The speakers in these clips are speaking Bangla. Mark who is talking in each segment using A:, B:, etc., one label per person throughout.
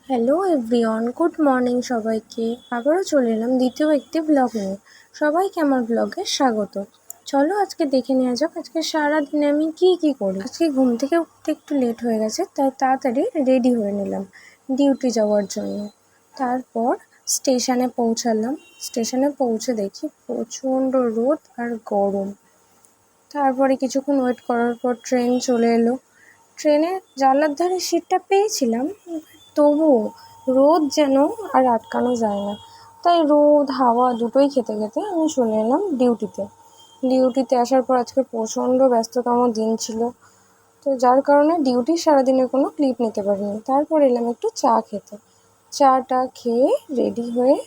A: হ্যালো এভরিওয়ান, গুড মর্নিং সবাইকে। আবারও চলে এলাম দ্বিতীয় একটি ব্লগ নিয়ে। সবাইকে আমার ব্লগে স্বাগত। চলো আজকে দেখে নেওয়া যাক আজকে সারাদিনে আমি কি করি। আজকে ঘুম থেকে উঠতে একটু লেট হয়ে গেছে, তাই তাড়াতাড়ি রেডি হয়ে নিলাম ডিউটি যাওয়ার জন্য। তারপর স্টেশনে পৌঁছালাম। স্টেশনে পৌঁছে দেখি প্রচণ্ড রোদ আর গরম। তারপরে কিছুক্ষণ ওয়েট করার পর ট্রেন চলে এলো। ট্রেনের জানলার ধারে সিটটা পেয়েছিলাম, তবুও রোদ যেন আর আটকানো যায় না। তাই রোদ হাওয়া দুটোই খেতে খেতে আমি চলে এলাম ডিউটিতে আসার পর আজকে প্রচণ্ড ব্যস্ততম দিন ছিল, তো যার কারণে ডিউটির সারাদিনের কোনো ক্লিপ নিতে পারিনি। তারপর এলাম একটু চা খেতে। চাটা খেয়ে রেডি হয়ে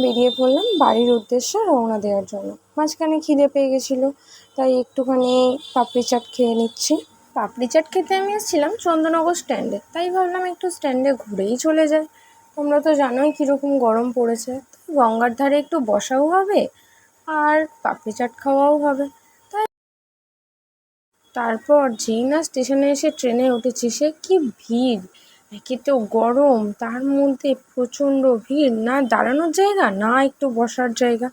A: বেরিয়ে পড়লাম বাড়ির উদ্দেশ্যে রওনা দেওয়ার জন্য। মাঝখানে খিদে পেয়ে গেছিলো, তাই একটুখানি পাপড়ি চাট খেয়ে নিচ্ছি। পাপড়ি চাট খেতে আমি এসেছিলাম চন্দননগর স্ট্যান্ডে, তাই ভাবলাম একটু স্ট্যান্ডে ঘুরেই চলে যাই। তোমরা তো জানোই কীরকম গরম পড়েছে, গঙ্গার ধারে একটু বসাও হবে আর পাপড়ি চাট খাওয়াও হবে। তারপর যেই না স্টেশনে এসে ট্রেনে উঠেছি, সে কি ভিড়! একে তো গরম, তার মধ্যে প্রচণ্ড ভিড়, না দাঁড়ানোর জায়গা না একটু বসার জায়গা,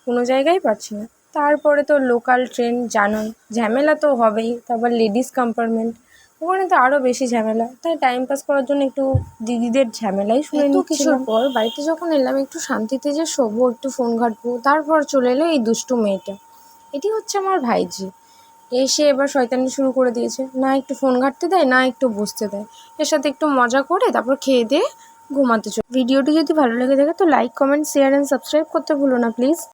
A: কোনো জায়গায় পাচ্ছি না। তারপরে তো লোকাল ট্রেন, জানোই ঝামেলা তো হবেই, তারপর লেডিস কম্পার্টমেন্ট, ওখানে তো আরও বেশি ঝামেলা। তাই টাইম পাস করার জন্য একটু দিদিদের ঝামেলাই শুনে নিচ্ছিলাম। কিছুর পর বাড়িতে যখন এলাম একটু শান্তিতে যে শোবো, একটু ফোন ঘাঁটবো, তারপর চলে এলো এই দুষ্টু মেয়েটা। এটি হচ্ছে আমার ভাইজি। এসে এবার শয়তানি শুরু করে দিয়েছে, না একটু ফোন ঘাঁটতে দেয় না একটু বসতে দেয়। এর সাথে একটু মজা করে তারপর খেয়ে দিয়ে ঘুমাতে চলে। ভিডিওটি যদি ভালো লেগে থাকে তো like, comment, share and subscribe করতে ভুলো না প্লিজ।